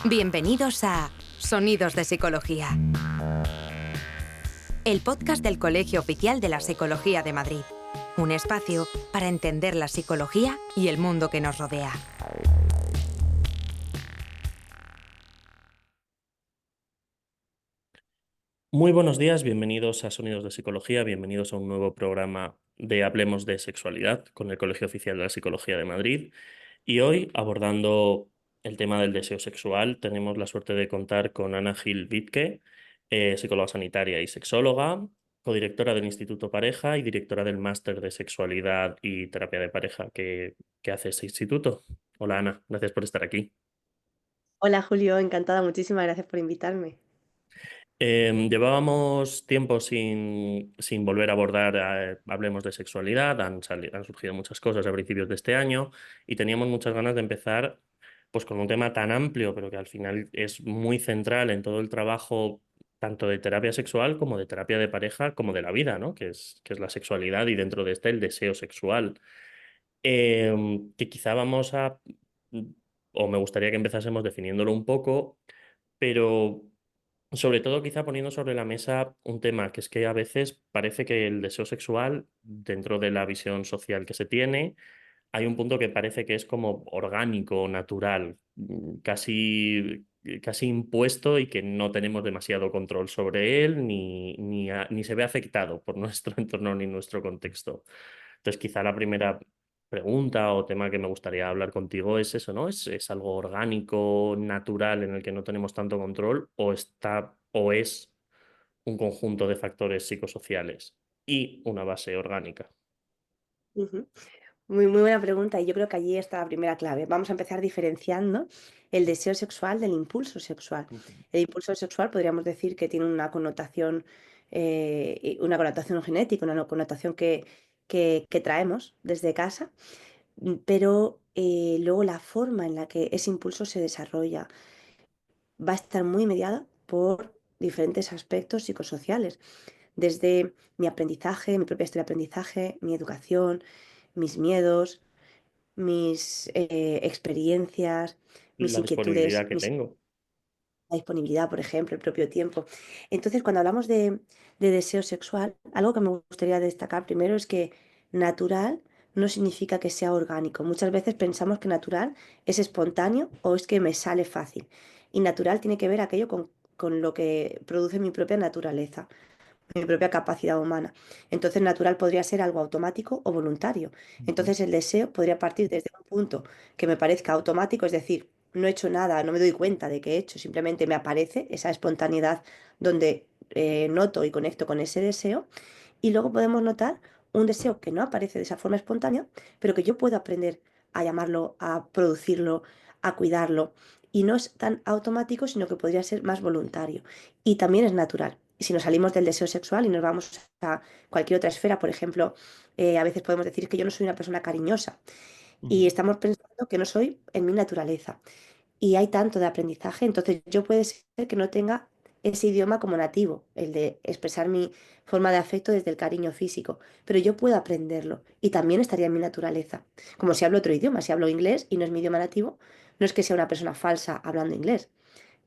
Bienvenidos a Sonidos de Psicología, el podcast del Colegio Oficial de la Psicología de Madrid. Un espacio para entender la psicología y el mundo que nos rodea. Muy buenos días, bienvenidos a Sonidos de Psicología, bienvenidos a un nuevo programa de Hablemos de Sexualidad con el Colegio Oficial de la Psicología de Madrid. Y hoy, abordando el tema del deseo sexual, tenemos la suerte de contar con Ana Gil Wittke, psicóloga sanitaria y sexóloga, codirectora del Instituto Pareja y directora del Máster de Sexualidad y Terapia de Pareja que hace este instituto. Hola Ana, gracias por estar aquí. Hola Julio, encantada, muchísimas gracias por invitarme. Llevábamos tiempo sin volver a abordar, hablemos de sexualidad, han surgido muchas cosas a principios de este año y teníamos muchas ganas de empezar pues, con un tema tan amplio, pero que al final es muy central en todo el trabajo, tanto de terapia sexual como de terapia de pareja, como de la vida, ¿no? Que es la sexualidad y dentro de este el deseo sexual. Que quizá vamos a, o me gustaría que empezásemos definiéndolo un poco, pero... Sobre todo, quizá poniendo sobre la mesa un tema que es que a veces parece que el deseo sexual, dentro de la visión social que se tiene, hay un punto que parece que es como orgánico, natural, casi impuesto y que no tenemos demasiado control sobre él ni se ve afectado por nuestro entorno ni nuestro contexto. Entonces, quizá la primera pregunta o tema que me gustaría hablar contigo es eso, ¿no? ¿Es algo orgánico, natural, en el que no tenemos tanto control o es un conjunto de factores psicosociales y una base orgánica? Ujú. Muy buena pregunta y yo creo que allí está la primera clave. Vamos a empezar diferenciando el deseo sexual del impulso sexual. Ujú. El impulso sexual podríamos decir que tiene una connotación genética, una connotación que traemos desde casa, pero luego la forma en la que ese impulso se desarrolla va a estar muy mediada por diferentes aspectos psicosociales, desde mi aprendizaje, mi propia historia de aprendizaje, mi educación, mis miedos, mis experiencias, mis La inquietudes, disponibilidad que tengo. la disponibilidad, por ejemplo, el propio tiempo. Entonces, cuando hablamos de deseo sexual, algo que me gustaría destacar primero es que natural no significa que sea orgánico. Muchas veces pensamos que natural es espontáneo o es que me sale fácil. Y natural tiene que ver aquello con lo que produce mi propia naturaleza, mi propia capacidad humana. Entonces, natural podría ser algo automático o voluntario. Ujú. Entonces, el deseo podría partir desde un punto que me parezca automático, es decir, no he hecho nada, no me doy cuenta de que he hecho, simplemente me aparece esa espontaneidad donde noto y conecto con ese deseo. Y luego podemos notar un deseo que no aparece de esa forma espontánea, pero que yo puedo aprender a llamarlo, a producirlo, a cuidarlo. Y no es tan automático, sino que podría ser más voluntario. Y también es natural. Y si nos salimos del deseo sexual y nos vamos a cualquier otra esfera, por ejemplo, a veces podemos decir que yo no soy una persona cariñosa y Ujú. estamos pensando que no soy en mi naturaleza. Y hay tanto de aprendizaje, entonces yo puede ser que no tenga ese idioma como nativo, el de expresar mi forma de afecto desde el cariño físico, pero yo puedo aprenderlo y también estaría en mi naturaleza. Como si hablo otro idioma, si hablo inglés y no es mi idioma nativo, no es que sea una persona falsa hablando inglés.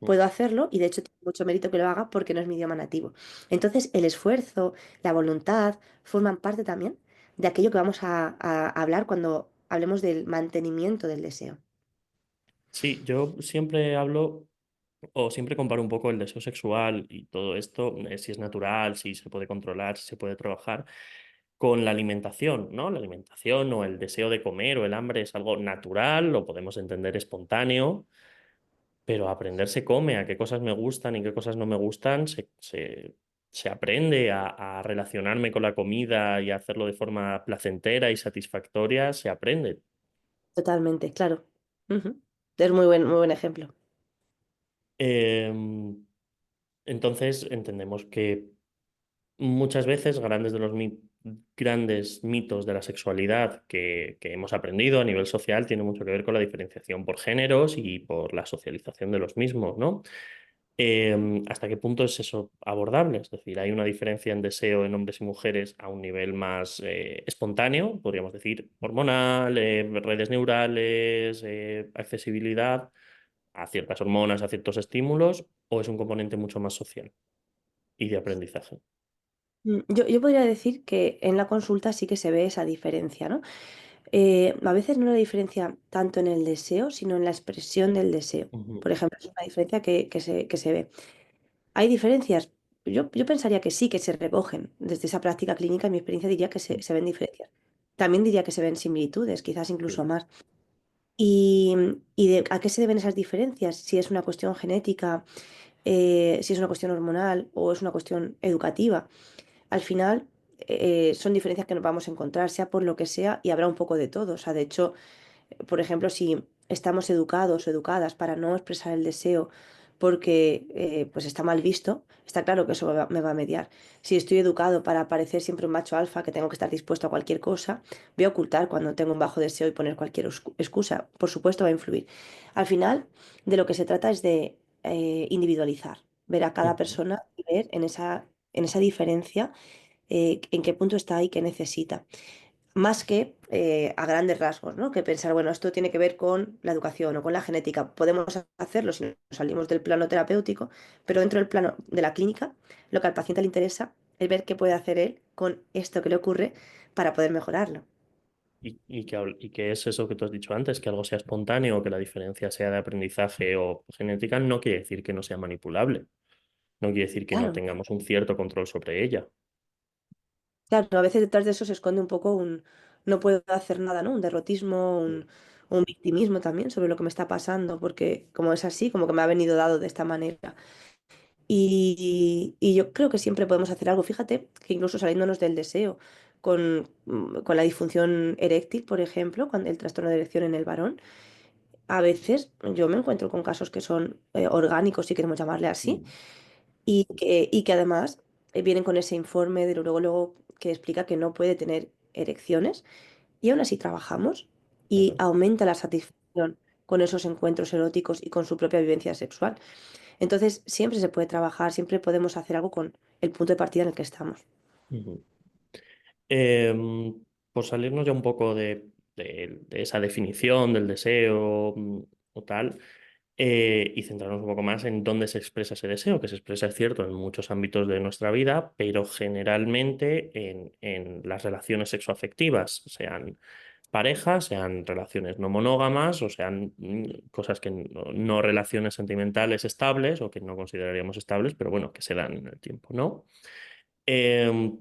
Puedo hacerlo y de hecho tiene mucho mérito que lo haga porque no es mi idioma nativo. Entonces el esfuerzo, la voluntad forman parte también de aquello que vamos a hablar cuando hablemos del mantenimiento del deseo. Sí, yo siempre hablo o siempre comparo un poco el deseo sexual y todo esto, si es natural, si se puede controlar, si se puede trabajar, con la alimentación, ¿no? La alimentación o el deseo de comer o el hambre es algo natural, lo podemos entender espontáneo, pero aprender se come, a qué cosas me gustan y qué cosas no me gustan, se aprende a relacionarme con la comida y a hacerlo de forma placentera y satisfactoria, se aprende. Totalmente, claro. Ujú. Es muy buen ejemplo. Em, entonces entendemos que muchas veces grandes mitos de la sexualidad que hemos aprendido a nivel social tienen mucho que ver con la diferenciación por géneros y por la socialización de los mismos, ¿no? ¿Hasta qué punto es eso abordable? Es decir, hay una diferencia en deseo en hombres y mujeres a un nivel más espontáneo, podríamos decir hormonal, redes neurales, accesibilidad. a ciertas hormonas, a ciertos estímulos, o es un componente mucho más social y de aprendizaje? Yo podría decir que en la consulta sí que se ve esa diferencia, ¿no? A veces no la diferencia tanto en el deseo, sino en la expresión del deseo. Ujú, Por ejemplo, es una diferencia que se ve. ¿Hay diferencias? Yo pensaría que sí, que se recogen. Desde esa práctica clínica, en mi experiencia diría que se ven diferencias. También diría que se ven similitudes, quizás incluso sí. más. ¿A qué se deben esas diferencias? Si es una cuestión genética, si es una cuestión hormonal o es una cuestión educativa. Al final, son diferencias que nos vamos a encontrar, sea por lo que sea, y habrá un poco de todo. O sea, de hecho, por ejemplo, si estamos educados o educadas para no expresar el deseo porque pues está mal visto, está claro que eso me va a mediar. Si estoy educado para parecer siempre un macho alfa, que tengo que estar dispuesto a cualquier cosa, voy a ocultar cuando tengo un bajo deseo y poner cualquier excusa. Por supuesto, va a influir. Al final, de lo que se trata es de individualizar, ver a cada Ujú, persona y ver en esa diferencia en qué punto está y qué necesita más que a grandes rasgos, ¿no? Que pensar, bueno, esto tiene que ver con la educación o con la genética. Podemos hacerlo si nos salimos del plano terapéutico, pero dentro del plano de la clínica, lo que al paciente le interesa es ver qué puede hacer él con esto que le ocurre para poder mejorarlo. y que es eso que tú has dicho antes, que algo sea espontáneo, que la diferencia sea de aprendizaje o genética, no quiere decir que no sea manipulable, no quiere decir que no Claro, tengamos un cierto control sobre ella. claro, a veces detrás de eso se esconde un poco un no puedo hacer nada, ¿no? Un derrotismo, un victimismo también sobre lo que me está pasando, porque como es así, como que me ha venido dado de esta manera. Y yo creo que siempre podemos hacer algo. Fíjate que incluso saliéndonos del deseo, con la disfunción eréctil, por ejemplo, con el trastorno de erección en el varón, a veces yo me encuentro con casos que son orgánicos, si queremos llamarle así, Mm, y que además vienen con ese informe del urólogo que explica que no puede tener erecciones, y aún así trabajamos y claro. aumenta la satisfacción con esos encuentros eróticos y con su propia vivencia sexual. Entonces, siempre se puede trabajar, siempre podemos hacer algo con el punto de partida en el que estamos. Ujú. Por salirnos ya un poco de esa definición del deseo o tal, y centrarnos un poco más en dónde se expresa ese deseo, que se expresa, es cierto, en muchos ámbitos de nuestra vida, pero generalmente en las relaciones sexoafectivas, sean parejas, sean relaciones no monógamas o sean cosas que no relaciones sentimentales estables o que no consideraríamos estables, pero bueno, que se dan en el tiempo, ¿no? Em,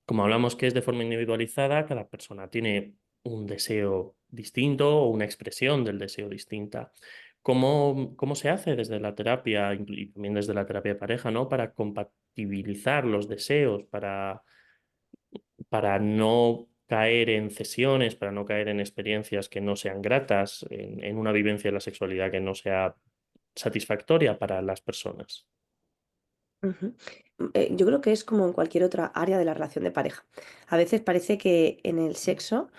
Como hablamos que es de forma individualizada, cada persona tiene un deseo distinto o una expresión del deseo distinta. ¿Cómo se hace desde la terapia y también desde la terapia de pareja, ¿no? Para compatibilizar los deseos, para no caer en cesiones, para no caer en experiencias que no sean gratas, en una vivencia de la sexualidad que no sea satisfactoria para las personas? Ujú. Yo creo que es como en cualquier otra área de la relación de pareja. A veces parece que en el sexo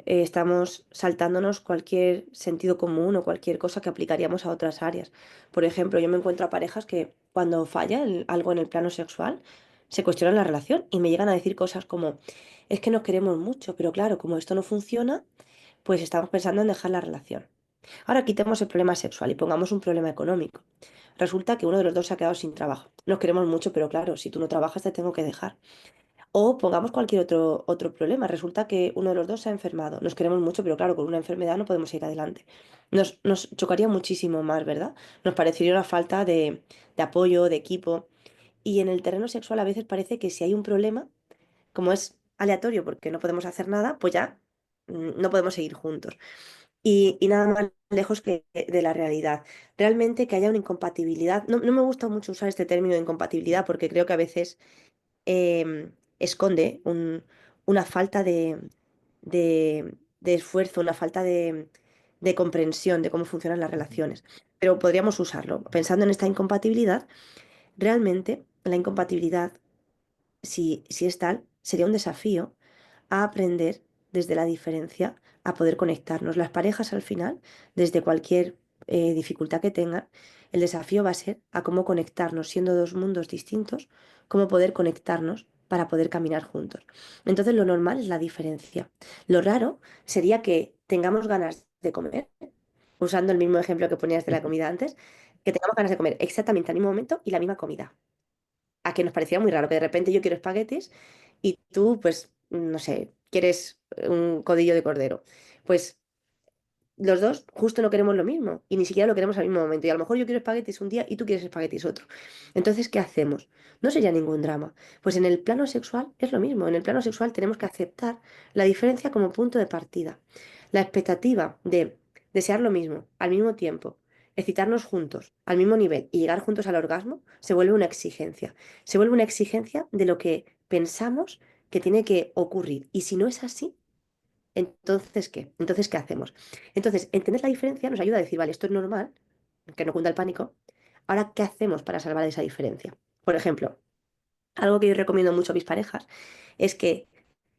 estamos saltándonos cualquier sentido común o cualquier cosa que aplicaríamos a otras áreas. Por ejemplo, yo me encuentro a parejas que cuando falla algo en el plano sexual, se cuestionan la relación y me llegan a decir cosas como, es que nos queremos mucho, pero claro, como esto no funciona, pues estamos pensando en dejar la relación. Ahora quitemos el problema sexual y pongamos un problema económico. Resulta que uno de los dos se ha quedado sin trabajo. Nos queremos mucho, pero claro, si tú no trabajas te tengo que dejar. O pongamos cualquier otro problema. Resulta que uno de los dos se ha enfermado. Nos queremos mucho, pero claro, con una enfermedad no podemos ir adelante. Nos chocaría muchísimo más, ¿verdad? Nos parecería una falta de apoyo, de equipo. Y en el terreno sexual a veces parece que si hay un problema, como es aleatorio porque no podemos hacer nada, pues ya no podemos seguir juntos y nada más lejos que de la realidad. Realmente que haya una incompatibilidad. No me gusta mucho usar este término de incompatibilidad porque creo que a veces esconde una falta de esfuerzo, una falta de comprensión de cómo funcionan las relaciones. Pero podríamos usarlo. Pensando en esta incompatibilidad, realmente la incompatibilidad si es tal, sería un desafío a aprender desde la diferencia a poder conectarnos. Las parejas al final, desde cualquier dificultad que tengan, el desafío va a ser a cómo conectarnos, siendo dos mundos distintos, cómo poder conectarnos para poder caminar juntos. Entonces lo normal es la diferencia. Lo raro sería que tengamos ganas de comer usando el mismo ejemplo que ponías de la comida antes, que tengamos ganas de comer exactamente al mismo momento y la misma comida. A que nos parecía muy raro que de repente yo quiero espaguetis y tú, pues, no sé, quieres un codillo de cordero. Pues los dos justo no queremos lo mismo y ni siquiera lo queremos al mismo momento. Y a lo mejor yo quiero espaguetis un día y tú quieres espaguetis otro. Entonces, ¿qué hacemos? No sería ningún drama. Pues en el plano sexual es lo mismo. En el plano sexual tenemos que aceptar la diferencia como punto de partida. La expectativa de desear lo mismo al mismo tiempo, excitarnos juntos al mismo nivel y llegar juntos al orgasmo se vuelve una exigencia. Se vuelve una exigencia de lo que pensamos que tiene que ocurrir. Y si no es así, entonces, ¿qué? Entonces, ¿qué hacemos? Entonces, entender la diferencia nos ayuda a decir, vale, esto es normal, que no cunda el pánico. Ahora, ¿qué hacemos para salvar esa diferencia? Por ejemplo, algo que yo recomiendo mucho a mis parejas es que,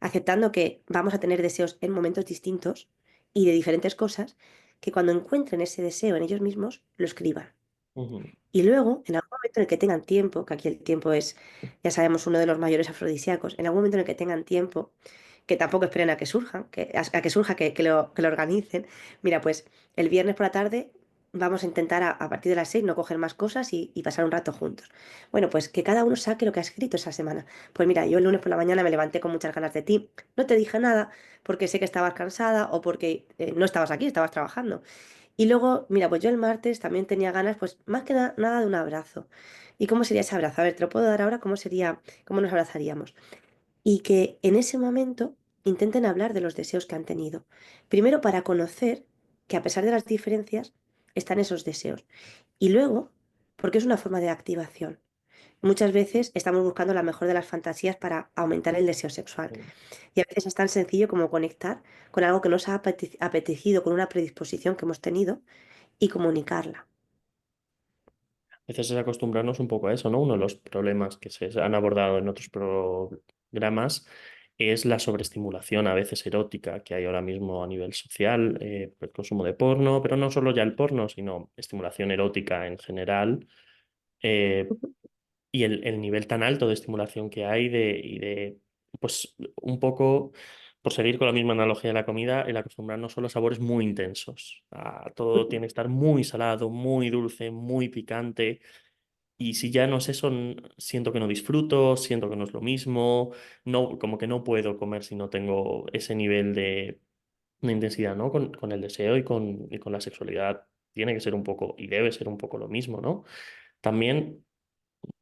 aceptando que vamos a tener deseos en momentos distintos y de diferentes cosas, que cuando encuentren ese deseo en ellos mismos, lo escriban. Ujú. Y luego, en algún momento en el que tengan tiempo, que aquí el tiempo es, ya sabemos, uno de los mayores afrodisíacos, en algún momento en el que tengan tiempo, que tampoco esperen a que surjan, a que surja, que lo organicen. Mira, pues el viernes por la tarde vamos a intentar a partir de las 6 no coger más cosas y pasar un rato juntos. Bueno, pues que cada uno saque lo que ha escrito esa semana. Pues mira, yo el lunes por la mañana me levanté con muchas ganas de ti. No te dije nada porque sé que estabas cansada o porque no estabas aquí, estabas trabajando. Y luego, mira, pues yo el martes también tenía ganas, pues más que nada de un abrazo. ¿Y cómo sería ese abrazo? A ver, te lo puedo dar ahora, ¿cómo sería, cómo nos abrazaríamos? Y que en ese momento intenten hablar de los deseos que han tenido. Primero para conocer que a pesar de las diferencias están esos deseos. Y luego, porque es una forma de activación. Muchas veces estamos buscando la mejor de las fantasías para aumentar el deseo sexual. Y a veces es tan sencillo como conectar con algo que nos ha apetecido, con una predisposición que hemos tenido y comunicarla. A veces es acostumbrarnos un poco a eso, ¿no? Uno de los problemas que se han abordado en otros programas es la sobreestimulación, a veces erótica, que hay ahora mismo a nivel social, el consumo de porno, pero no solo ya el porno, sino estimulación erótica en general, eh, y el nivel tan alto de estimulación que hay pues un poco, por seguir con la misma analogía de la comida, el acostumbrarnos solo a sabores muy intensos. Todo tiene que estar muy salado, muy dulce, muy picante. Y si ya no es eso, siento que no disfruto, siento que no es lo mismo, no, como que no puedo comer si no tengo ese nivel de intensidad, ¿no? Con el deseo y con la sexualidad tiene que ser un poco, y debe ser un poco lo mismo, ¿no? También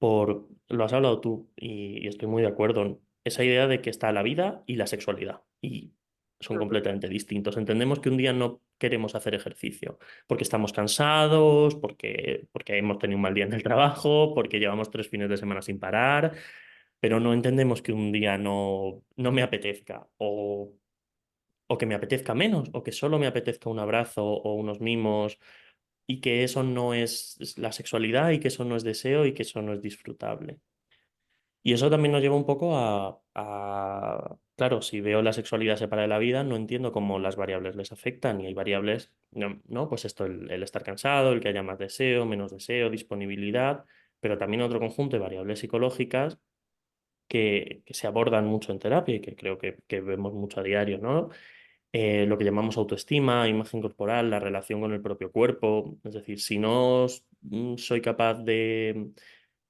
lo has hablado tú y estoy muy de acuerdo en esa idea de que está la vida y la sexualidad y son Ujú. completamente distintos. Entendemos que un día no queremos hacer ejercicio porque estamos cansados, porque hemos tenido un mal día en el trabajo, porque llevamos 3 fines de semana sin parar, pero no entendemos que un día no me apetezca o que me apetezca menos o que solo me apetezca un abrazo o unos mimos y que eso no es la sexualidad y que eso no es deseo y que eso no es disfrutable. Y eso también nos lleva un poco claro, si veo la sexualidad separada de la vida, no entiendo cómo las variables les afectan y hay variables, no, pues esto, el estar cansado, el que haya más deseo, menos deseo, disponibilidad, pero también otro conjunto de variables psicológicas que se abordan mucho en terapia y que creo que vemos mucho a diario, ¿no? Lo que llamamos autoestima, imagen corporal, la relación con el propio cuerpo. Es decir, si no soy capaz de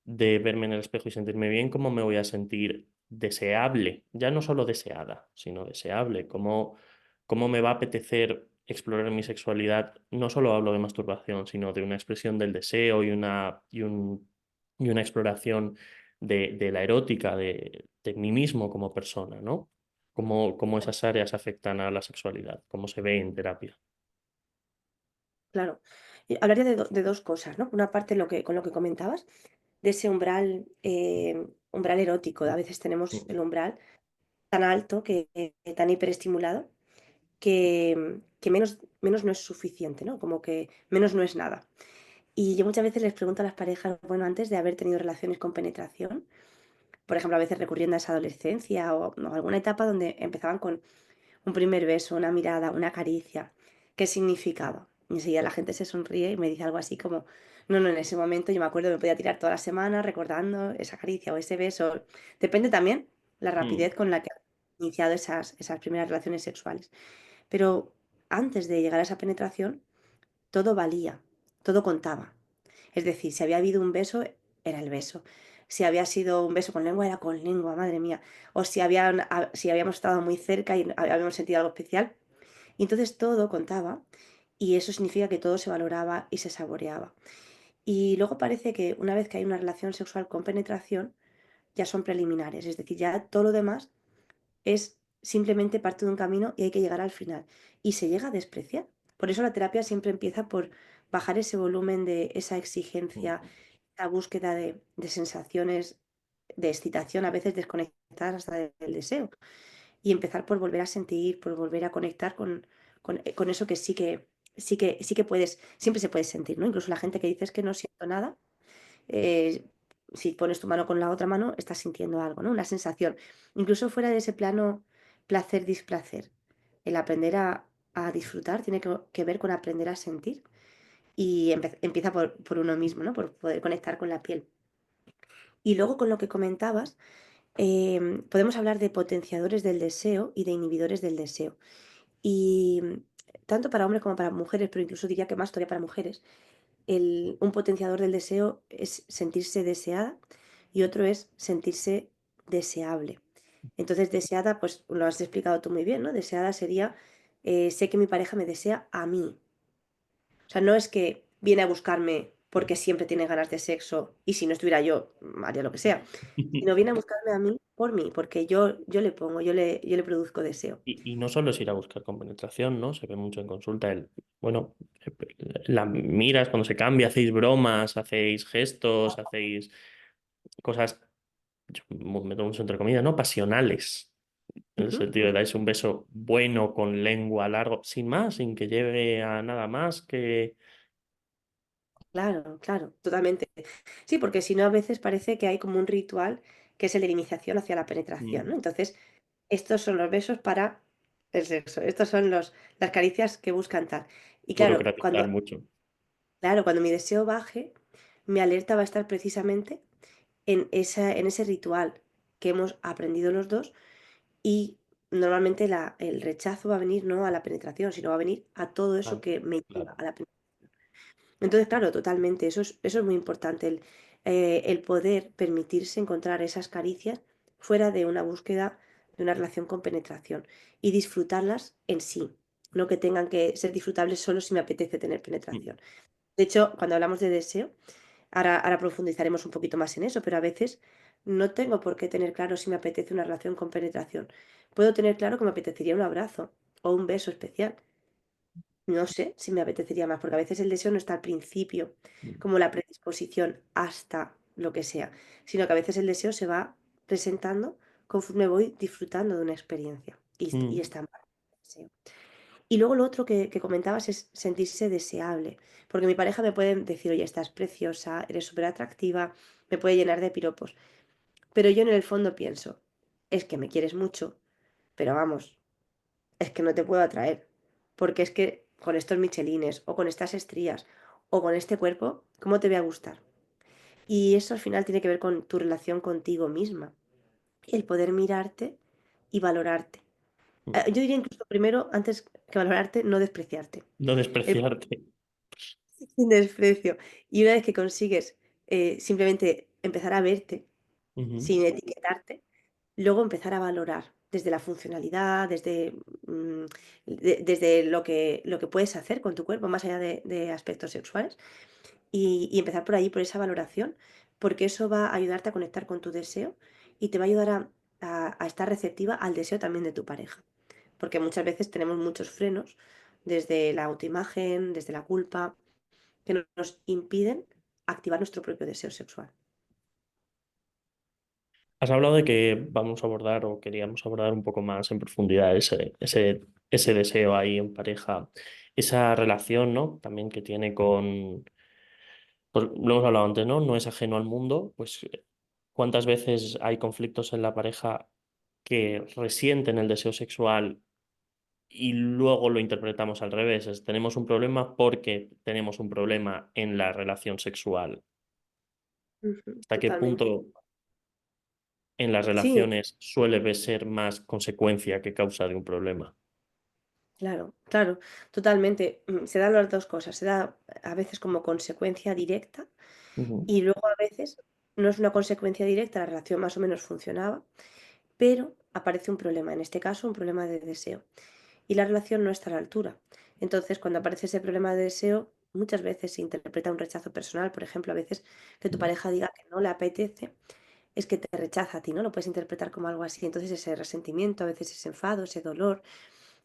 verme en el espejo y sentirme bien, ¿cómo me voy a sentir deseable? Ya no solo deseada, sino deseable. ¿Cómo me va a apetecer explorar mi sexualidad? No solo hablo de masturbación, sino de una expresión del deseo y una exploración de la erótica, de mí mismo como persona, ¿no? Cómo esas áreas afectan a la sexualidad, cómo se ve en terapia. Claro. Y hablaría de dos cosas, ¿no? Una parte con lo que comentabas, de ese umbral erótico. A veces tenemos Mm. el umbral tan alto, tan hiperestimulado, que menos no es suficiente, ¿no? Como que menos no es nada. Y yo muchas veces les pregunto a las parejas, bueno, antes de haber tenido relaciones con penetración, por ejemplo, a veces recurriendo a esa adolescencia o alguna etapa donde empezaban con un primer beso, una mirada, una caricia, ¿qué significaba? Y enseguida la gente se sonríe y me dice algo así como, no, en ese momento yo me acuerdo, me podía tirar toda la semana recordando esa caricia o ese beso. Depende también la Mm. rapidez con la que han iniciado esas primeras relaciones sexuales. Pero antes de llegar a esa penetración, todo valía, todo contaba. Es decir, si había habido un beso, era el beso. Si había sido un beso con lengua, era con lengua, madre mía. O si habíamos estado muy cerca y habíamos sentido algo especial. Y entonces todo contaba y eso significa que todo se valoraba y se saboreaba. Y luego parece que una vez que hay una relación sexual con penetración, ya son preliminares. Es decir, ya todo lo demás es simplemente parte de un camino y hay que llegar al final. Y se llega a despreciar. Por eso la terapia siempre empieza por bajar ese volumen de esa exigencia, la búsqueda de sensaciones de excitación, a veces desconectadas hasta del deseo, y empezar por volver a sentir, por volver a conectar con eso que sí que puedes, siempre se puede sentir, ¿no? Incluso la gente que dice es que no siento nada, eh, si pones tu mano con la otra mano, estás sintiendo algo, ¿no? Una sensación. Incluso fuera de ese plano placer-displacer. El aprender a disfrutar tiene que ver con aprender a sentir y empieza por uno mismo, ¿no? Por poder conectar con la piel. Y luego con lo que comentabas, podemos hablar de potenciadores del deseo y de inhibidores del deseo. Y tanto para hombres como para mujeres, pero incluso diría que más todavía para mujeres, un potenciador del deseo es sentirse deseada y otro es sentirse deseable. Entonces, deseada, pues lo has explicado tú muy bien, ¿no? Deseada sería, sé que mi pareja me desea a mí. O sea, no es que viene a buscarme porque siempre tiene ganas de sexo y si no estuviera yo, haría lo que sea, sino viene a buscarme a mí por mí, porque yo le pongo, yo le produzco deseo. Y no solo es ir a buscar compenetración, ¿no? Se ve mucho en consulta bueno, la miras cuando se cambia, hacéis bromas, hacéis gestos, hacéis cosas, yo meto mucho entre comillas, ¿no? Pasionales. En el Ujú, sentido de ujú. dais un beso bueno con lengua largo, sin más, sin que lleve a nada más que. Claro, claro, totalmente. Sí, porque si no, a veces parece que hay como un ritual que es el de la iniciación hacia la penetración, Mm, ¿no? Entonces, estos son los besos para el sexo, estos son las caricias que buscan tal. Y burocratizar mucho. claro, cuando mi deseo baje, mi alerta va a estar precisamente en ese ritual que hemos aprendido los dos y normalmente el rechazo va a venir no a la penetración, sino va a venir a todo eso Claro, que me lleva claro. a la penetración. Entonces, claro, totalmente, eso es muy importante, el poder permitirse encontrar esas caricias fuera de una búsqueda de una relación con penetración y disfrutarlas en sí, no que tengan que ser disfrutables solo si me apetece tener Mm, penetración. De hecho, cuando hablamos de deseo, ahora profundizaremos un poquito más en eso, pero a veces no tengo por qué tener claro si me apetece una relación con penetración. Puedo tener claro que me apetecería un abrazo o un beso especial. No sé si me apetecería más, porque a veces el deseo no está al principio, mm, como la predisposición hasta lo que sea, sino que a veces el deseo se va presentando conforme voy disfrutando de una experiencia. Y mm. está mal el deseo. Y luego lo otro que comentabas es sentirse deseable, porque mi pareja me puede decir, oye, estás preciosa, eres súper atractiva, me puede llenar de piropos, pero yo en el fondo pienso, es que me quieres mucho, pero vamos, es que no te puedo atraer, porque es que con estos michelines o con estas estrías o con este cuerpo, ¿cómo te voy a gustar? Y eso al final tiene que ver con tu relación contigo misma, el poder mirarte y valorarte. Mm. Yo diría incluso primero, antes que valorarte, no despreciarte. No El despreciarte. sin desprecio. Y una vez que consigues simplemente empezar a verte Ujú, sin etiquetarte, luego empezar a valorar desde la funcionalidad, mm, desde lo que puedes hacer con tu cuerpo, más allá de aspectos sexuales, y empezar por ahí, por esa valoración, porque eso va a ayudarte a conectar con tu deseo y te va a ayudar a estar receptiva al deseo también de tu pareja. Porque muchas veces tenemos muchos frenos desde la autoimagen, desde la culpa, que nos impiden activar nuestro propio deseo sexual. Has hablado de que vamos a abordar o queríamos abordar un poco más en profundidad ese deseo ahí en pareja, esa relación, ¿no? También que tiene pues lo hemos hablado antes, ¿no? No es ajeno al mundo, pues cuántas veces hay conflictos en la pareja que resienten el deseo sexual y luego lo interpretamos al revés. Tenemos un problema porque tenemos un problema en la relación sexual. Ujú, ¿Hasta qué totalmente. punto en las Sí, relaciones suele ser más consecuencia que causa de un problema? Claro, claro, totalmente. Se dan las dos cosas. Se da a veces como consecuencia directa Ujú, y luego a veces no es una consecuencia directa, la relación más o menos funcionaba, pero aparece un problema, en este caso un problema de deseo. Y la relación no está a la altura. Entonces, cuando aparece ese problema de deseo, muchas veces se interpreta un rechazo personal. Por ejemplo, a veces que tu pareja diga que no le apetece, es que te rechaza a ti, ¿no? Lo puedes interpretar como algo así. Entonces, ese resentimiento, a veces ese enfado, ese dolor,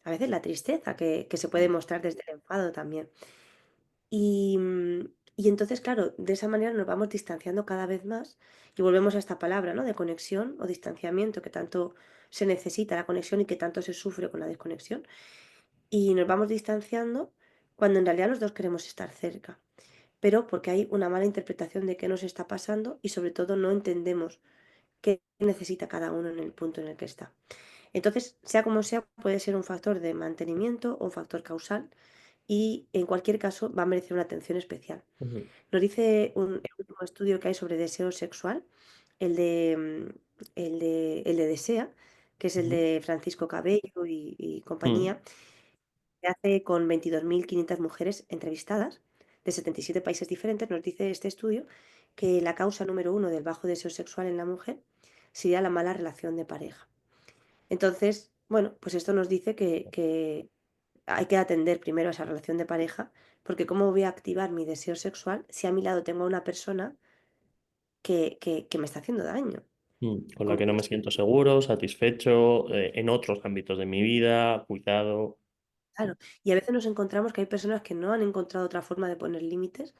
a veces la tristeza que se puede mostrar desde el enfado también. Y entonces, claro, de esa manera nos vamos distanciando cada vez más y volvemos a esta palabra, ¿no? De conexión o distanciamiento que tanto se necesita la conexión y que tanto se sufre con la desconexión. Y nos vamos distanciando cuando en realidad los dos queremos estar cerca, pero porque hay una mala interpretación de qué nos está pasando y sobre todo no entendemos qué necesita cada uno en el punto en el que está. Entonces, sea como sea, puede ser un factor de mantenimiento o un factor causal y en cualquier caso va a merecer una atención especial. ujú, Nos dice el último estudio que hay sobre deseo sexual, el de, el de Desea, que es el ujú, de Francisco Cabello y mm, compañía, se hace con 22.500 mujeres entrevistadas de 77 países diferentes. Nos dice este estudio que la causa número uno del bajo deseo sexual en la mujer sería la mala relación de pareja. Entonces, bueno, pues esto nos dice que hay que atender primero a esa relación de pareja, porque ¿cómo voy a activar mi deseo sexual si a mi lado tengo a una persona que me está haciendo daño? Con la ¿Cómo que no me siento seguro, satisfecho, en otros ámbitos de mi vida, cuidado. Claro, y a veces nos encontramos que hay personas que no han encontrado otra forma de poner límites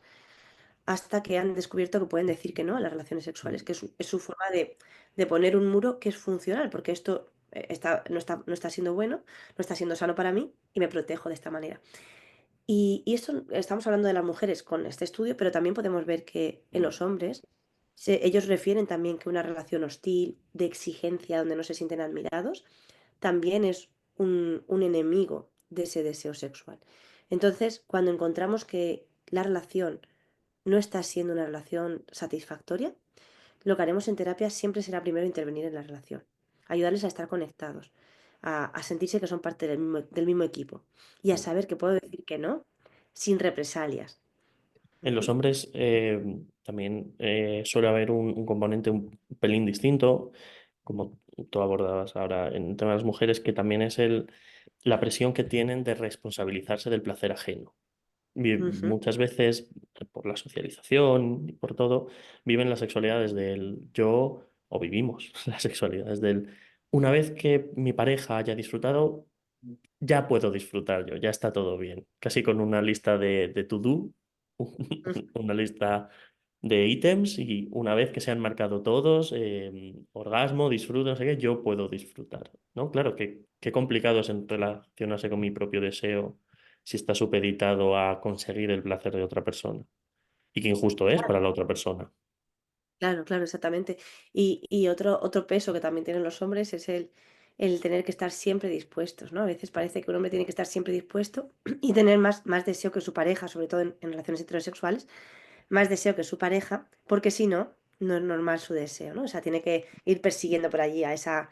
hasta que han descubierto que pueden decir que no a las relaciones sexuales, Mm, que es su forma de poner un muro que es funcional, porque esto no está siendo bueno, no está siendo sano para mí y me protejo de esta manera. Y esto estamos hablando de las mujeres con este estudio, pero también podemos ver que en los hombres ellos refieren también que una relación hostil, de exigencia, donde no se sienten admirados, también es un enemigo de ese deseo sexual. Entonces, cuando encontramos que la relación no está siendo una relación satisfactoria, lo que haremos en terapia siempre será primero intervenir en la relación, ayudarles a estar conectados, a sentirse que son parte del mismo equipo y a mm. saber que puedo decir que no sin represalias. En los hombres también suele haber un componente un pelín distinto, como tú abordabas ahora en el tema de las mujeres, que también es la presión que tienen de responsabilizarse del placer ajeno. Ujú. Muchas veces, por la socialización y por todo, viven la sexualidad desde el yo, o vivimos la sexualidad desde el una vez que mi pareja haya disfrutado, ya puedo disfrutar yo, ya está todo bien. Casi con una lista de to-do, una lista de ítems y una vez que se han marcado todos, orgasmo, disfruto, no sé qué, yo puedo disfrutar, ¿no? Claro, qué complicado es en relacionarse con mi propio deseo si está supeditado a conseguir el placer de otra persona y qué injusto es para la otra persona. Claro, claro, exactamente. Y otro peso que también tienen los hombres es el tener que estar siempre dispuestos, ¿no? A veces parece que un hombre tiene que estar siempre dispuesto y tener más deseo que su pareja, sobre todo en relaciones heterosexuales, más deseo que su pareja, porque si no, no es normal su deseo, ¿no? O sea, tiene que ir persiguiendo por allí a esa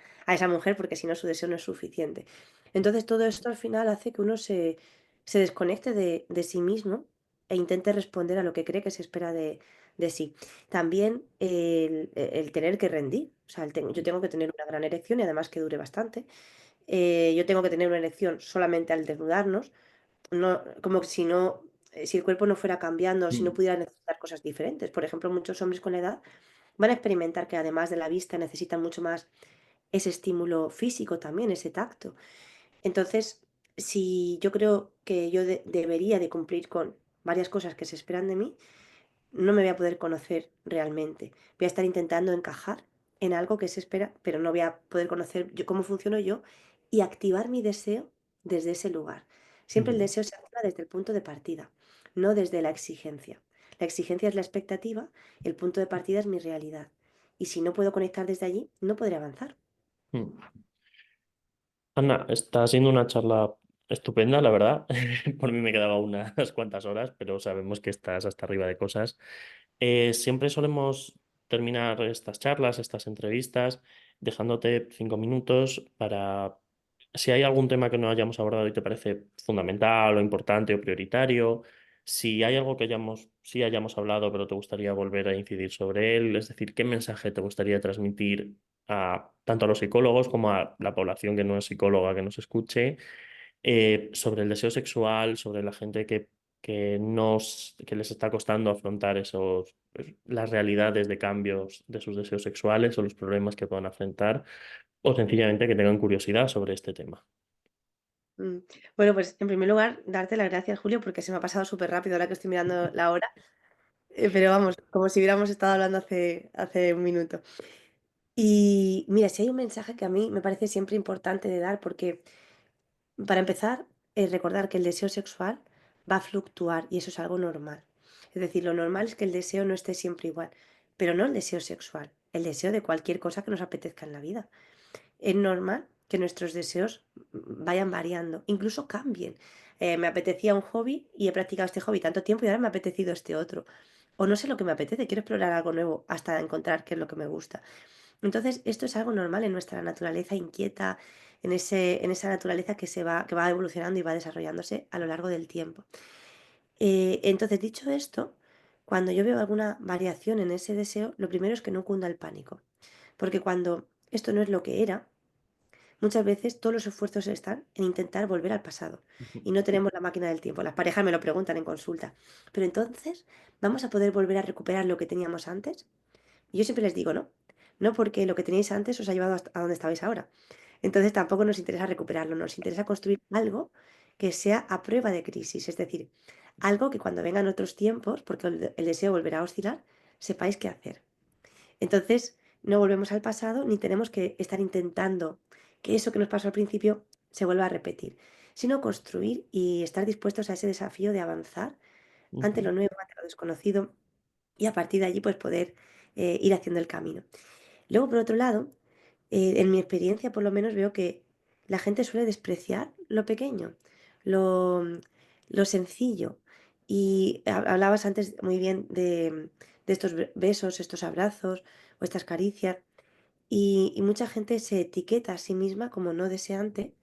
mujer porque si no su deseo no es suficiente. Entonces todo esto al final hace que uno se desconecte de sí mismo e intente responder a lo que cree que se espera de sí. También el tener que rendir, o sea, yo tengo que tener una gran erección y además que dure bastante. Yo tengo que tener una erección solamente al desnudarnos, no, como si no, si el cuerpo no fuera cambiando, si no Mm, pudiera necesitar cosas diferentes. Por ejemplo, muchos hombres con la edad van a experimentar que además de la vista necesitan mucho más ese estímulo físico también, ese tacto. Entonces, si yo creo que yo debería de cumplir con varias cosas que se esperan de mí, no me voy a poder conocer realmente. Voy a estar intentando encajar en algo que se espera, pero no voy a poder conocer yo cómo funciono yo y activar mi deseo desde ese lugar. Siempre el mm, deseo se activa desde el punto de partida, no desde la exigencia. La exigencia es la expectativa, el punto de partida es mi realidad. Y si no puedo conectar desde allí, no podré avanzar. mm. Ana, está siendo una charla estupenda, la verdad. Por mí me quedaba unas cuantas horas, pero sabemos que estás hasta arriba de cosas. Siempre solemos terminar estas charlas, estas entrevistas, dejándote 5 minutos para si hay algún tema que no hayamos abordado y te parece fundamental o importante o prioritario, si hay algo que sí hayamos hablado pero te gustaría volver a incidir sobre él, es decir, ¿qué mensaje te gustaría transmitir tanto a los psicólogos como a la población que no es psicóloga que nos escuche, sobre el deseo sexual, sobre la gente que les está costando afrontar las realidades de cambios de sus deseos sexuales o los problemas que puedan afrontar, o sencillamente que tengan curiosidad sobre este tema? Mm. Bueno, pues en primer lugar, darte las gracias, Julio, porque se me ha pasado súper rápido ahora que estoy mirando la hora, pero vamos, como si hubiéramos estado hablando hace un minuto. Y mira, si hay un mensaje que a mí me parece siempre importante de dar, porque para empezar, recordar que el deseo sexual va a fluctuar y eso es algo normal. Es decir, lo normal es que el deseo no esté siempre igual, pero no el deseo sexual, el deseo de cualquier cosa que nos apetezca en la vida. Es normal que nuestros deseos vayan variando, incluso cambien. Me apetecía un hobby y he practicado este hobby tanto tiempo y ahora me ha apetecido este otro. O no sé lo que me apetece, quiero explorar algo nuevo hasta encontrar qué es lo que me gusta. Entonces, esto es algo normal en nuestra naturaleza inquieta, en esa naturaleza que va evolucionando y va desarrollándose a lo largo del tiempo. Entonces, dicho esto, cuando yo veo alguna variación en ese deseo, lo primero es que no cunda el pánico. Porque cuando esto no es lo que era, muchas veces todos los esfuerzos están en intentar volver al pasado y no tenemos la máquina del tiempo. Las parejas me lo preguntan en consulta. Pero entonces, ¿vamos a poder volver a recuperar lo que teníamos antes? Y yo siempre les digo, no. No porque lo que teníais antes os ha llevado hasta a donde estabais ahora. Entonces tampoco nos interesa recuperarlo, nos interesa construir algo que sea a prueba de crisis, es decir, algo que cuando vengan otros tiempos, porque el deseo volverá a oscilar, sepáis qué hacer. Entonces, no volvemos al pasado ni tenemos que estar intentando que eso que nos pasó al principio se vuelva a repetir, sino construir y estar dispuestos a ese desafío de avanzar ante Ujú, lo nuevo, ante lo desconocido y a partir de allí pues poder ir haciendo el camino. Luego, por otro lado, en mi experiencia por lo menos veo que la gente suele despreciar lo pequeño, lo, lo sencillo. Y hablabas antes muy bien de estos besos, estos abrazos o estas caricias. Y mucha gente se etiqueta a sí misma como no deseante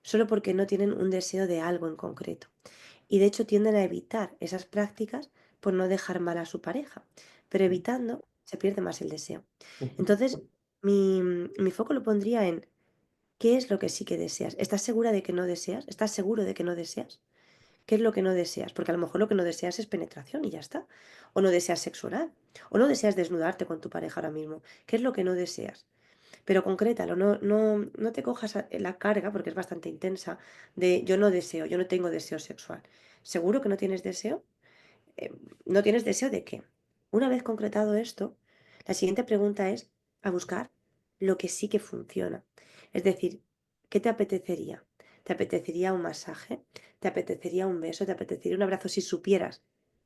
solo porque no tienen un deseo de algo en concreto. Y de hecho tienden a evitar esas prácticas por no dejar mal a su pareja. Pero evitando se pierde más el deseo. ujú, Entonces, mi foco lo pondría en qué es lo que sí que deseas. ¿Estás segura de que no deseas? ¿Estás seguro de que no deseas? ¿Qué es lo que no deseas? Porque a lo mejor lo que no deseas es penetración y ya está. O no deseas sexo oral. O no deseas desnudarte con tu pareja ahora mismo. ¿Qué es lo que no deseas? Pero concrétalo, no te cojas la carga, porque es bastante intensa, de yo no deseo, yo no tengo deseo sexual. ¿Seguro que no tienes deseo? eh, ¿No tienes deseo de qué? Una vez concretado esto, la siguiente pregunta es a buscar lo que sí que funciona. Es decir, ¿qué te apetecería? ¿Te apetecería un masaje? ¿Te apetecería un beso? ¿Te apetecería un abrazo si supieras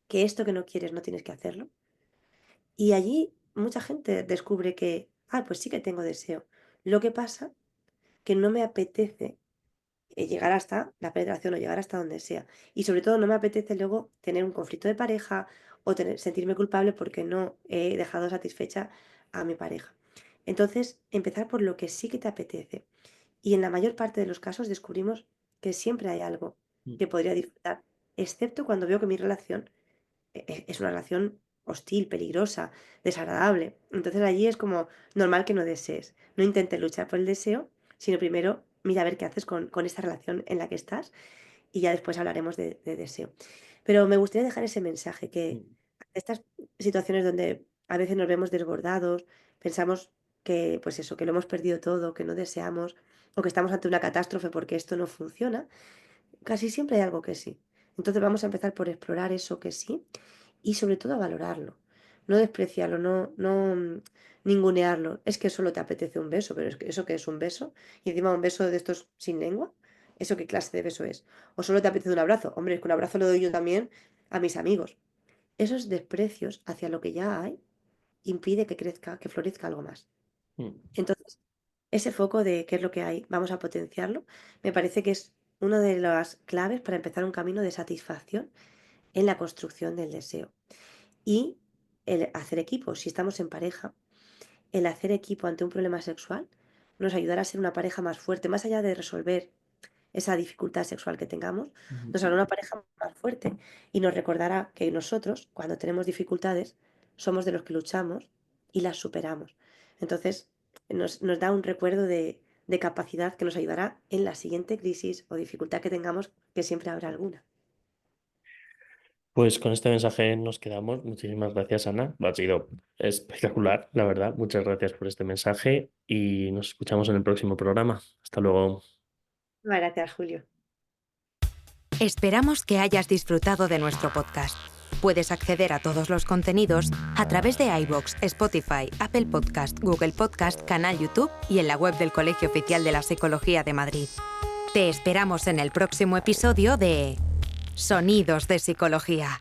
que esto que no quieres no tienes que hacerlo? Y allí mucha gente descubre que, pues sí que tengo deseo. Lo que pasa que no me apetece llegar hasta la penetración o llegar hasta donde sea. Y sobre todo no me apetece luego tener un conflicto de pareja o sentirme culpable porque no he dejado satisfecha a mi pareja. Entonces, empezar por lo que sí que te apetece. Y en la mayor parte de los casos descubrimos que siempre hay algo ujú, que podría disfrutar, excepto cuando veo que mi relación es una relación hostil, peligrosa, desagradable. Entonces allí es como normal que no desees. No intentes luchar por el deseo, sino primero mira a ver qué haces con esta relación en la que estás y ya después hablaremos de deseo. Pero me gustaría dejar ese mensaje, que ujú. estas situaciones donde a veces nos vemos desbordados, pensamos que, pues eso, que lo hemos perdido todo, que no deseamos, o que estamos ante una catástrofe porque esto no funciona, casi siempre hay algo que sí. Entonces vamos a empezar por explorar eso que sí y sobre todo a valorarlo. No despreciarlo, no ningunearlo. Es que solo te apetece un beso, pero es que eso que es un beso y encima un beso de estos sin lengua, ¿eso qué clase de beso es? O solo te apetece un abrazo. Hombre, es que un abrazo lo doy yo también a mis amigos. Esos desprecios hacia lo que ya hay impide que crezca, que florezca algo más. Mm, Entonces, ese foco de qué es lo que hay, vamos a potenciarlo, me parece que es una de las claves para empezar un camino de satisfacción en la construcción del deseo. Y el hacer equipo, si estamos en pareja, el hacer equipo ante un problema sexual nos ayudará a ser una pareja más fuerte, más allá de resolver esa dificultad sexual que tengamos, nos hará una pareja más fuerte y nos recordará que nosotros, cuando tenemos dificultades, somos de los que luchamos y las superamos. Entonces, nos da un recuerdo de capacidad que nos ayudará en la siguiente crisis o dificultad que tengamos, que siempre habrá alguna. Pues con este mensaje nos quedamos. Muchísimas gracias, Ana. Ha sido espectacular, la verdad. Muchas gracias por este mensaje y nos escuchamos en el próximo programa. Hasta luego. Gracias, Julio. Esperamos que hayas disfrutado de nuestro podcast. Puedes acceder a todos los contenidos a través de iVoox, Spotify, Apple Podcast, Google Podcast, canal YouTube y en la web del Colegio Oficial de la Psicología de Madrid. Te esperamos en el próximo episodio de Sonidos de Psicología.